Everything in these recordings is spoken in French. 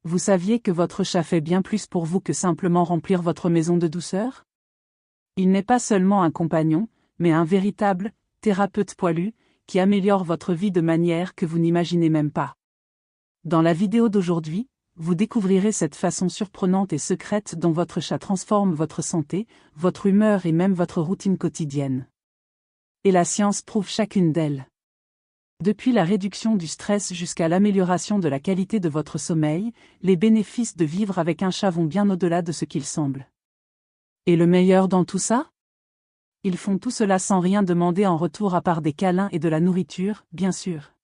Vous saviez que votre chat fait bien plus pour vous que simplement remplir votre maison de douceur? Il n'est pas seulement un compagnon, mais un véritable thérapeute poilu, qui améliore votre vie de manière que vous n'imaginez même pas. Dans la vidéo d'aujourd'hui, vous découvrirez cette façon surprenante et secrète dont votre chat transforme votre santé, votre humeur et même votre routine quotidienne. Et la science prouve chacune d'elles. Depuis la réduction du stress jusqu'à l'amélioration de la qualité de votre sommeil, les bénéfices de vivre avec un chat vont bien au-delà de ce qu'il semble. Et le meilleur dans tout ça? Ils font tout cela sans rien demander en retour à part des câlins et de la nourriture, bien sûr.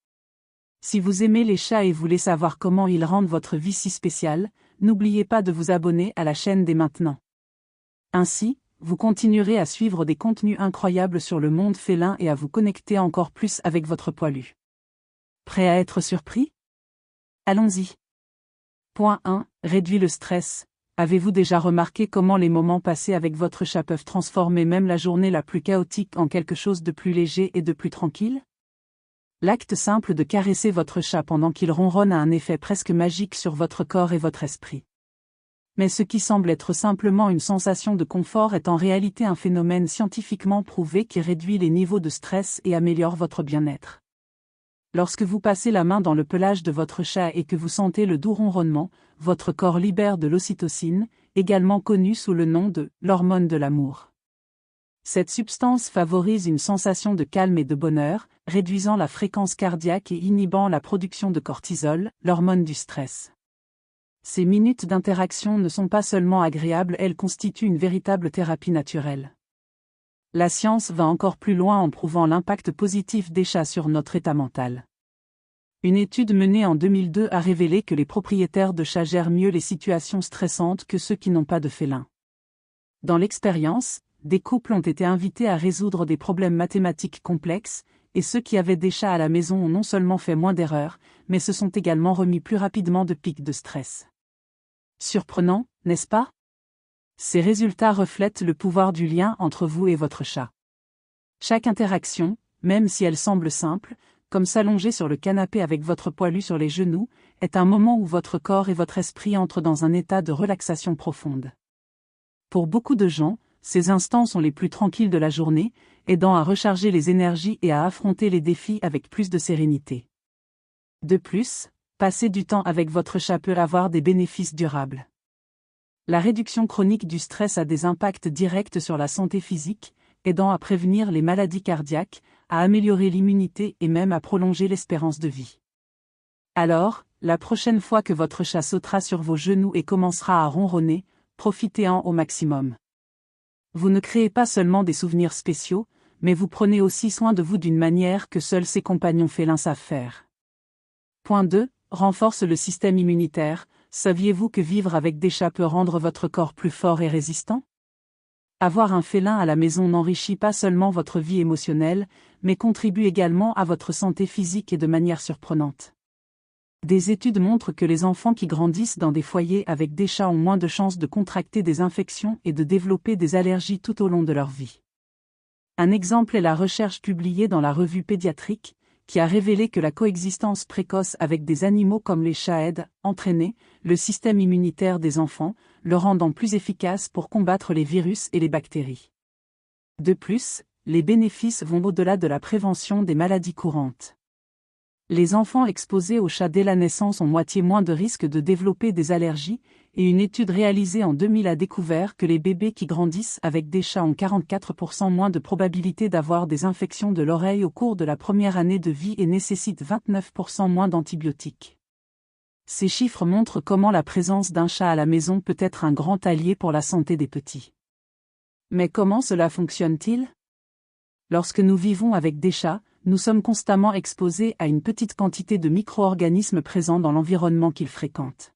Si vous aimez les chats et voulez savoir comment ils rendent votre vie si spéciale, n'oubliez pas de vous abonner à la chaîne dès maintenant. Ainsi, vous continuerez à suivre des contenus incroyables sur le monde félin et à vous connecter encore plus avec votre poilu. Prêt à être surpris? Allons-y. Point 1. Réduit le stress. Avez-vous déjà remarqué comment les moments passés avec votre chat peuvent transformer même la journée la plus chaotique en quelque chose de plus léger et de plus tranquille? L'acte simple de caresser votre chat pendant qu'il ronronne a un effet presque magique sur votre corps et votre esprit. Mais ce qui semble être simplement une sensation de confort est en réalité un phénomène scientifiquement prouvé qui réduit les niveaux de stress et améliore votre bien-être. Lorsque vous passez la main dans le pelage de votre chat et que vous sentez le doux ronronnement, votre corps libère de l'ocytocine, également connue sous le nom de l'hormone de l'amour. Cette substance favorise une sensation de calme et de bonheur, réduisant la fréquence cardiaque et inhibant la production de cortisol, l'hormone du stress. Ces minutes d'interaction ne sont pas seulement agréables, elles constituent une véritable thérapie naturelle. La science va encore plus loin en prouvant l'impact positif des chats sur notre état mental. Une étude menée en 2002 a révélé que les propriétaires de chats gèrent mieux les situations stressantes que ceux qui n'ont pas de félin. Dans l'expérience, des couples ont été invités à résoudre des problèmes mathématiques complexes, et ceux qui avaient des chats à la maison ont non seulement fait moins d'erreurs, mais se sont également remis plus rapidement de pics de stress. Surprenant, n'est-ce pas? Ces résultats reflètent le pouvoir du lien entre vous et votre chat. Chaque interaction, même si elle semble simple, comme s'allonger sur le canapé avec votre poilu sur les genoux, est un moment où votre corps et votre esprit entrent dans un état de relaxation profonde. Pour beaucoup de gens, ces instants sont les plus tranquilles de la journée, aidant à recharger les énergies et à affronter les défis avec plus de sérénité. De plus, passer du temps avec votre chat peut avoir des bénéfices durables. La réduction chronique du stress a des impacts directs sur la santé physique, aidant à prévenir les maladies cardiaques, à améliorer l'immunité et même à prolonger l'espérance de vie. Alors, la prochaine fois que votre chat sautera sur vos genoux et commencera à ronronner, profitez-en au maximum. Vous ne créez pas seulement des souvenirs spéciaux, mais vous prenez aussi soin de vous d'une manière que seuls ses compagnons félins savent faire. Point 2. Renforce le système immunitaire. Saviez-vous que vivre avec des chats peut rendre votre corps plus fort et résistant? Avoir un félin à la maison n'enrichit pas seulement votre vie émotionnelle, mais contribue également à votre santé physique et de manière surprenante. Des études montrent que les enfants qui grandissent dans des foyers avec des chats ont moins de chances de contracter des infections et de développer des allergies tout au long de leur vie. Un exemple est la recherche publiée dans la revue pédiatrique, qui a révélé que la coexistence précoce avec des animaux comme les chats aide, entraîner, le système immunitaire des enfants, le rendant plus efficace pour combattre les virus et les bactéries. De plus, les bénéfices vont au-delà de la prévention des maladies courantes. Les enfants exposés aux chats dès la naissance ont moitié moins de risques de développer des allergies, et une étude réalisée en 2000 a découvert que les bébés qui grandissent avec des chats ont 44% moins de probabilité d'avoir des infections de l'oreille au cours de la première année de vie et nécessitent 29% moins d'antibiotiques. Ces chiffres montrent comment la présence d'un chat à la maison peut être un grand allié pour la santé des petits. Mais comment cela fonctionne-t-il? Lorsque nous vivons avec des chats, nous sommes constamment exposés à une petite quantité de micro-organismes présents dans l'environnement qu'ils fréquentent.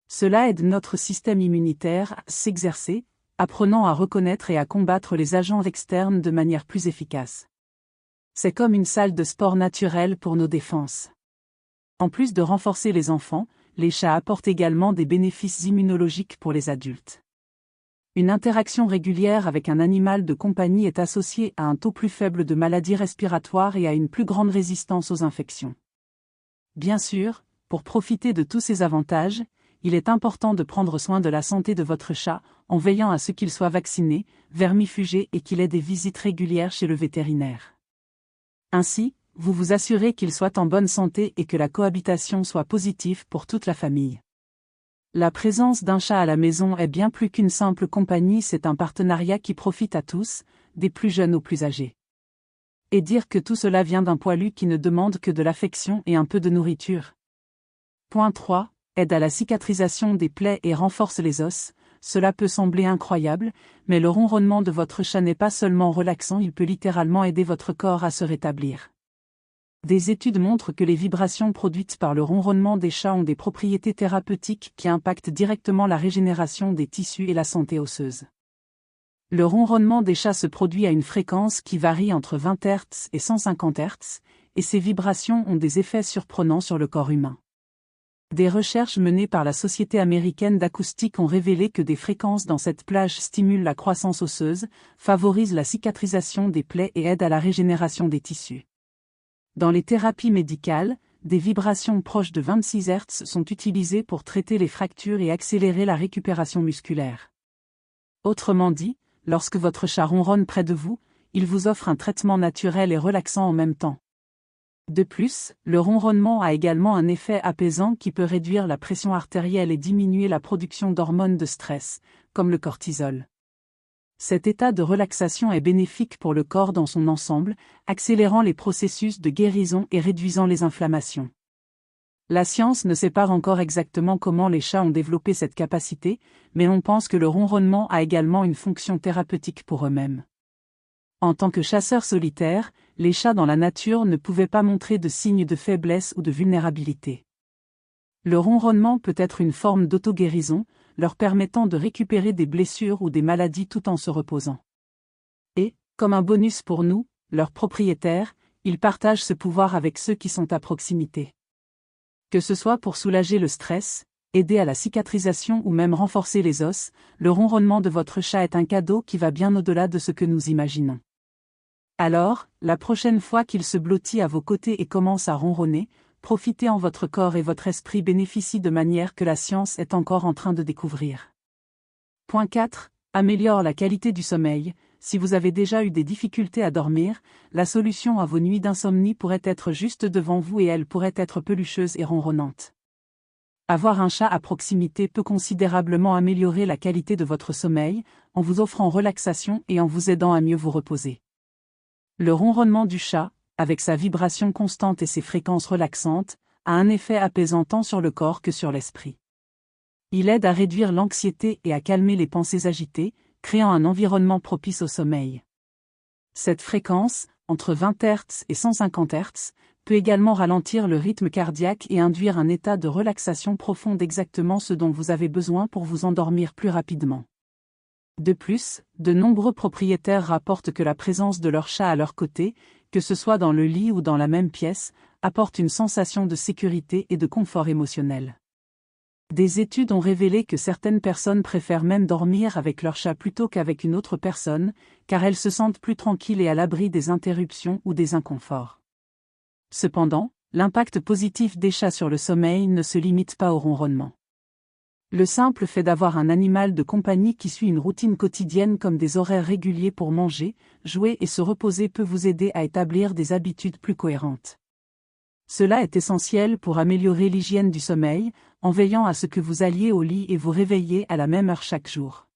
Cela aide notre système immunitaire à s'exercer, apprenant à reconnaître et à combattre les agents externes de manière plus efficace. C'est comme une salle de sport naturelle pour nos défenses. En plus de renforcer les enfants, les chats apportent également des bénéfices immunologiques pour les adultes. Une interaction régulière avec un animal de compagnie est associée à un taux plus faible de maladies respiratoires et à une plus grande résistance aux infections. Bien sûr, Pour profiter de tous ces avantages, il est important de prendre soin de la santé de votre chat, en veillant à ce qu'il soit vacciné, vermifugé et qu'il ait des visites régulières chez le vétérinaire. Ainsi, vous vous assurez qu'il soit en bonne santé et que la cohabitation soit positive pour toute la famille. La présence d'un chat à la maison est bien plus qu'une simple compagnie, c'est un partenariat qui profite à tous, des plus jeunes aux plus âgés. Et dire que tout cela vient d'un poilu qui ne demande que de l'affection et un peu de nourriture. Point 3. Aide à la cicatrisation des plaies et renforce les os. Cela peut sembler incroyable, mais le ronronnement de votre chat n'est pas seulement relaxant, il peut littéralement aider votre corps à se rétablir. Des études montrent que les vibrations produites par le ronronnement des chats ont des propriétés thérapeutiques qui impactent directement la régénération des tissus et la santé osseuse. Le ronronnement des chats se produit à une fréquence qui varie entre 20 Hz et 150 Hz, et ces vibrations ont des effets surprenants sur le corps humain. Des recherches menées par la Société américaine d'acoustique ont révélé que des fréquences dans cette plage stimulent la croissance osseuse, favorisent la cicatrisation des plaies et aident à la régénération des tissus. Dans les thérapies médicales, des vibrations proches de 26 Hz sont utilisées pour traiter les fractures et accélérer la récupération musculaire. Autrement dit, lorsque votre chat ronronne près de vous, il vous offre un traitement naturel et relaxant en même temps. De plus, le ronronnement a également un effet apaisant qui peut réduire la pression artérielle et diminuer la production d'hormones de stress, comme le cortisol. Cet état de relaxation est bénéfique pour le corps dans son ensemble, accélérant les processus de guérison et réduisant les inflammations. La science ne sait pas encore exactement comment les chats ont développé cette capacité, mais on pense que le ronronnement a également une fonction thérapeutique pour eux-mêmes. En tant que chasseurs solitaires, les chats dans la nature ne pouvaient pas montrer de signes de faiblesse ou de vulnérabilité. Le ronronnement peut être une forme d'auto-guérison, leur permettant de récupérer des blessures ou des maladies tout en se reposant. Et, comme un bonus pour nous, leurs propriétaires, ils partagent ce pouvoir avec ceux qui sont à proximité. Que ce soit pour soulager le stress, aider à la cicatrisation ou même renforcer les os, le ronronnement de votre chat est un cadeau qui va bien au-delà de ce que nous imaginons. Alors, la prochaine fois qu'il se blottit à vos côtés et commence à ronronner, profitez en votre corps et votre esprit bénéficient de manière que la science est encore en train de découvrir. Point 4. Améliore la qualité du sommeil. Si vous avez déjà eu des difficultés à dormir, la solution à vos nuits d'insomnie pourrait être juste devant vous et elle pourrait être pelucheuse et ronronnante. Avoir un chat à proximité peut considérablement améliorer la qualité de votre sommeil, en vous offrant relaxation et en vous aidant à mieux vous reposer. Le ronronnement du chat, avec sa vibration constante et ses fréquences relaxantes, a un effet apaisant tant sur le corps que sur l'esprit. Il aide à réduire l'anxiété et à calmer les pensées agitées, créant un environnement propice au sommeil. Cette fréquence, entre 20 Hz et 150 Hz, peut également ralentir le rythme cardiaque et induire un état de relaxation profonde, exactement ce dont vous avez besoin pour vous endormir plus rapidement. De plus, de nombreux propriétaires rapportent que la présence de leur chat à leur côté, que ce soit dans le lit ou dans la même pièce, apporte une sensation de sécurité et de confort émotionnel. Des études ont révélé que certaines personnes préfèrent même dormir avec leur chat plutôt qu'avec une autre personne, car elles se sentent plus tranquilles et à l'abri des interruptions ou des inconforts. Cependant, l'impact positif des chats sur le sommeil ne se limite pas au ronronnement. Le simple fait d'avoir un animal de compagnie qui suit une routine quotidienne comme des horaires réguliers pour manger, jouer et se reposer peut vous aider à établir des habitudes plus cohérentes. Cela est essentiel pour améliorer l'hygiène du sommeil, en veillant à ce que vous alliez au lit et vous réveilliez à la même heure chaque jour.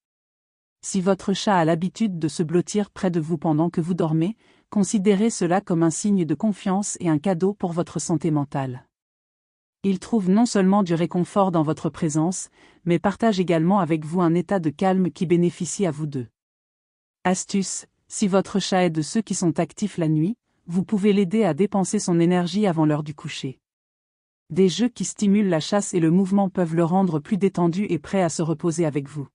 Si votre chat a l'habitude de se blottir près de vous pendant que vous dormez, considérez cela comme un signe de confiance et un cadeau pour votre santé mentale. Il trouve non seulement du réconfort dans votre présence, mais partage également avec vous un état de calme qui bénéficie à vous deux. Astuce, si votre chat est de ceux qui sont actifs la nuit, vous pouvez l'aider à dépenser son énergie avant l'heure du coucher. Des jeux qui stimulent la chasse et le mouvement peuvent le rendre plus détendu et prêt à se reposer avec vous.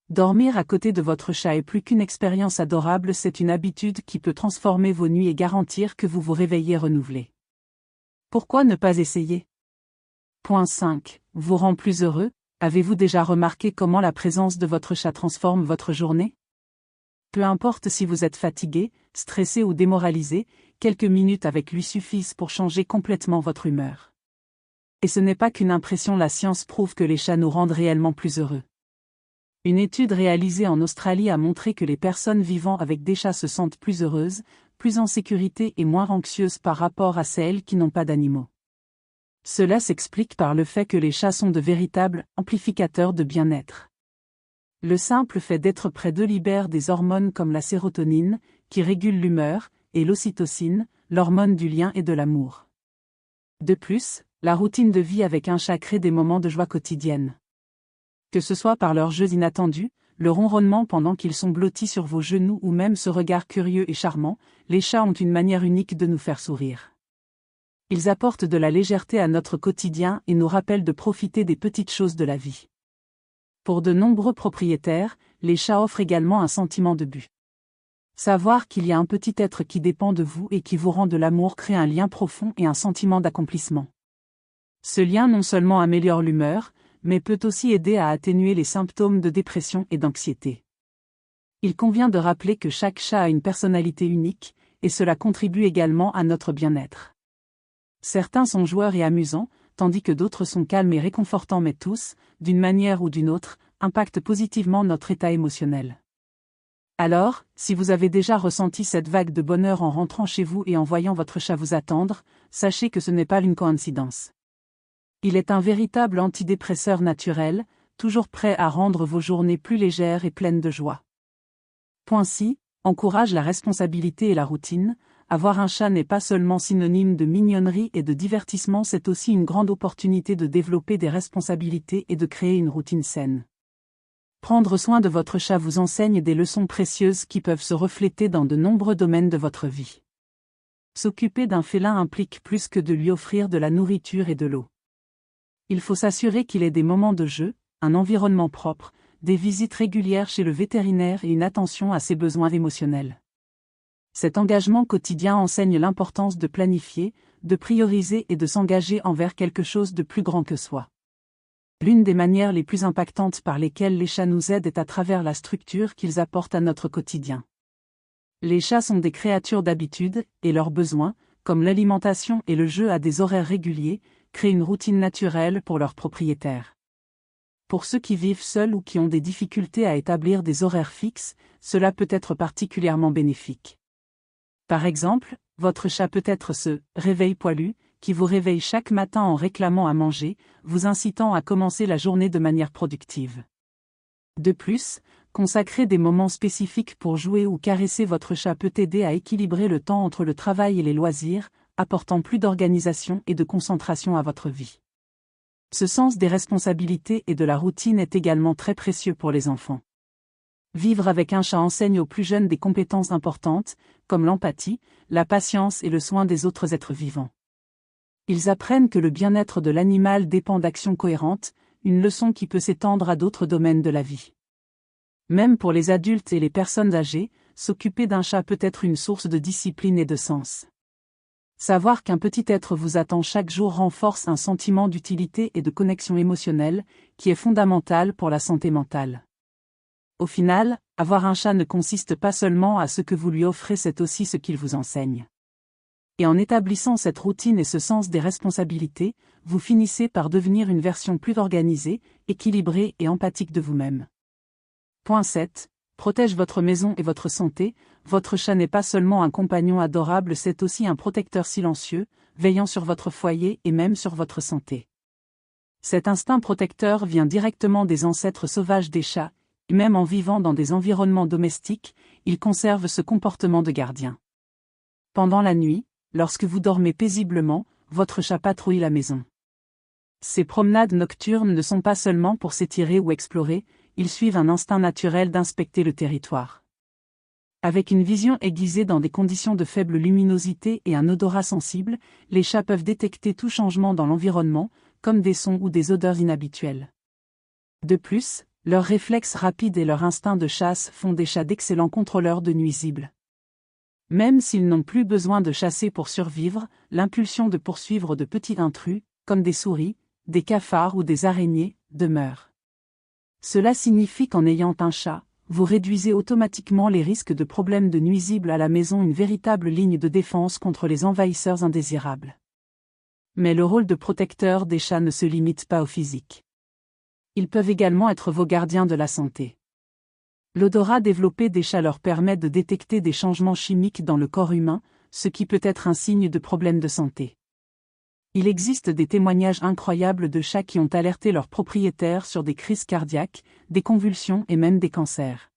Dormir à côté de votre chat est plus qu'une expérience adorable, c'est une habitude qui peut transformer vos nuits et garantir que vous vous réveillez renouvelé. Pourquoi ne pas essayer ? Point 5. Vous rend plus heureux. Avez-vous déjà remarqué comment la présence de votre chat transforme votre journée ? Peu importe si vous êtes fatigué, stressé ou démoralisé, quelques minutes avec lui suffisent pour changer complètement votre humeur. Et ce n'est pas qu'une impression, la science prouve que les chats nous rendent réellement plus heureux. Une étude réalisée en Australie a montré que les personnes vivant avec des chats se sentent plus heureuses, plus en sécurité et moins anxieuses par rapport à celles qui n'ont pas d'animaux. Cela s'explique par le fait que les chats sont de véritables amplificateurs de bien-être. Le simple fait d'être près d'eux libère des hormones comme la sérotonine, qui régule l'humeur, et l'ocytocine, l'hormone du lien et de l'amour. De plus, la routine de vie avec un chat crée des moments de joie quotidienne. Que ce soit par leurs jeux inattendus, le ronronnement pendant qu'ils sont blottis sur vos genoux ou même ce regard curieux et charmant, les chats ont une manière unique de nous faire sourire. Ils apportent de la légèreté à notre quotidien et nous rappellent de profiter des petites choses de la vie. Pour de nombreux propriétaires, les chats offrent également un sentiment de but. Savoir qu'il y a un petit être qui dépend de vous et qui vous rend de l'amour crée un lien profond et un sentiment d'accomplissement. Ce lien non seulement améliore l'humeur, mais peut aussi aider à atténuer les symptômes de dépression et d'anxiété. Il convient de rappeler que chaque chat a une personnalité unique, et cela contribue également à notre bien-être. Certains sont joueurs et amusants, tandis que d'autres sont calmes et réconfortants, mais tous, d'une manière ou d'une autre, impactent positivement notre état émotionnel. Alors, si vous avez déjà ressenti cette vague de bonheur en rentrant chez vous et en voyant votre chat vous attendre, sachez que ce n'est pas une coïncidence. Il est un véritable antidépresseur naturel, toujours prêt à rendre vos journées plus légères et pleines de joie. Point 6. Encourage la responsabilité et la routine. Avoir un chat n'est pas seulement synonyme de mignonnerie et de divertissement, c'est aussi une grande opportunité de développer des responsabilités et de créer une routine saine. Prendre soin de votre chat vous enseigne des leçons précieuses qui peuvent se refléter dans de nombreux domaines de votre vie. S'occuper d'un félin implique plus que de lui offrir de la nourriture et de l'eau. Il faut s'assurer qu'il ait des moments de jeu, un environnement propre, des visites régulières chez le vétérinaire et une attention à ses besoins émotionnels. Cet engagement quotidien enseigne l'importance de planifier, de prioriser et de s'engager envers quelque chose de plus grand que soi. L'une des manières les plus impactantes par lesquelles les chats nous aident est à travers la structure qu'ils apportent à notre quotidien. Les chats sont des créatures d'habitude, et leurs besoins, comme l'alimentation et le jeu à des horaires réguliers, créent une routine naturelle pour leurs propriétaires. Pour ceux qui vivent seuls ou qui ont des difficultés à établir des horaires fixes, cela peut être particulièrement bénéfique. Par exemple, votre chat peut être ce « réveil poilu » qui vous réveille chaque matin en réclamant à manger, vous incitant à commencer la journée de manière productive. De plus, consacrer des moments spécifiques pour jouer ou caresser votre chat peut aider à équilibrer le temps entre le travail et les loisirs, apportant plus d'organisation et de concentration à votre vie. Ce sens des responsabilités et de la routine est également très précieux pour les enfants. Vivre avec un chat enseigne aux plus jeunes des compétences importantes, comme l'empathie, la patience et le soin des autres êtres vivants. Ils apprennent que le bien-être de l'animal dépend d'actions cohérentes, une leçon qui peut s'étendre à d'autres domaines de la vie. Même pour les adultes et les personnes âgées, s'occuper d'un chat peut être une source de discipline et de sens. Savoir qu'un petit être vous attend chaque jour renforce un sentiment d'utilité et de connexion émotionnelle, qui est fondamental pour la santé mentale. Au final, avoir un chat ne consiste pas seulement à ce que vous lui offrez, c'est aussi ce qu'il vous enseigne. Et en établissant cette routine et ce sens des responsabilités, vous finissez par devenir une version plus organisée, équilibrée et empathique de vous-même. Point 7. Protège votre maison et votre santé. Votre chat n'est pas seulement un compagnon adorable, c'est aussi un protecteur silencieux, veillant sur votre foyer et même sur votre santé. Cet instinct protecteur vient directement des ancêtres sauvages des chats, et même en vivant dans des environnements domestiques, ils conservent ce comportement de gardien. Pendant la nuit, lorsque vous dormez paisiblement, votre chat patrouille la maison. Ces promenades nocturnes ne sont pas seulement pour s'étirer ou explorer, ils suivent un instinct naturel d'inspecter le territoire. Avec une vision aiguisée dans des conditions de faible luminosité et un odorat sensible, les chats peuvent détecter tout changement dans l'environnement, comme des sons ou des odeurs inhabituelles. De plus, leurs réflexes rapides et leur instinct de chasse font des chats d'excellents contrôleurs de nuisibles. Même s'ils n'ont plus besoin de chasser pour survivre, l'impulsion de poursuivre de petits intrus, comme des souris, des cafards ou des araignées, demeure. Cela signifie qu'en ayant un chat, vous réduisez automatiquement les risques de problèmes de nuisibles à la maison, une véritable ligne de défense contre les envahisseurs indésirables. Mais le rôle de protecteur des chats ne se limite pas au physique. Ils peuvent également être vos gardiens de la santé. L'odorat développé des chats leur permet de détecter des changements chimiques dans le corps humain, ce qui peut être un signe de problème de santé. Il existe des témoignages incroyables de chats qui ont alerté leurs propriétaires sur des crises cardiaques, des convulsions et même des cancers.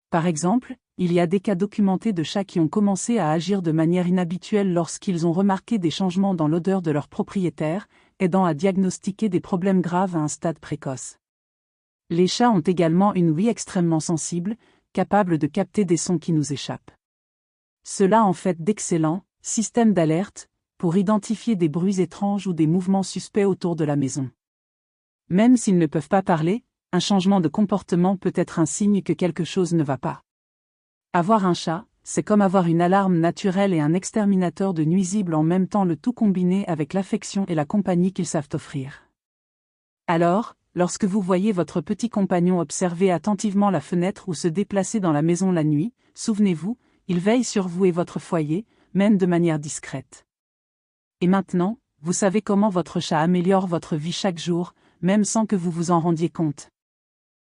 Par exemple, il y a des cas documentés de chats qui ont commencé à agir de manière inhabituelle lorsqu'ils ont remarqué des changements dans l'odeur de leur propriétaire, aidant à diagnostiquer des problèmes graves à un stade précoce. Les chats ont également une ouïe extrêmement sensible, capable de capter des sons qui nous échappent. Cela en fait d'excellents systèmes d'alerte pour identifier des bruits étranges ou des mouvements suspects autour de la maison. Même s'ils ne peuvent pas parler, un changement de comportement peut être un signe que quelque chose ne va pas. Avoir un chat, c'est comme avoir une alarme naturelle et un exterminateur de nuisibles en même temps, le tout combiné avec l'affection et la compagnie qu'ils savent offrir. Alors, lorsque vous voyez votre petit compagnon observer attentivement la fenêtre ou se déplacer dans la maison la nuit, souvenez-vous, il veille sur vous et votre foyer, même de manière discrète. Et maintenant, vous savez comment votre chat améliore votre vie chaque jour, même sans que vous vous en rendiez compte.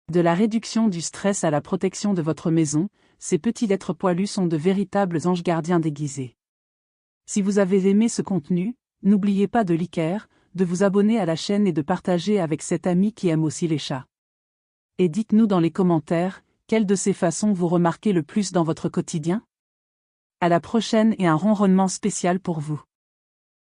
De la réduction du stress à la protection de votre maison, ces petits êtres poilus sont de véritables anges gardiens déguisés. Si vous avez aimé ce contenu, n'oubliez pas de liker, de vous abonner à la chaîne et de partager avec cet ami qui aime aussi les chats. Et dites-nous dans les commentaires, quelle de ces façons vous remarquez le plus dans votre quotidien ? À la prochaine et un ronronnement spécial pour vous.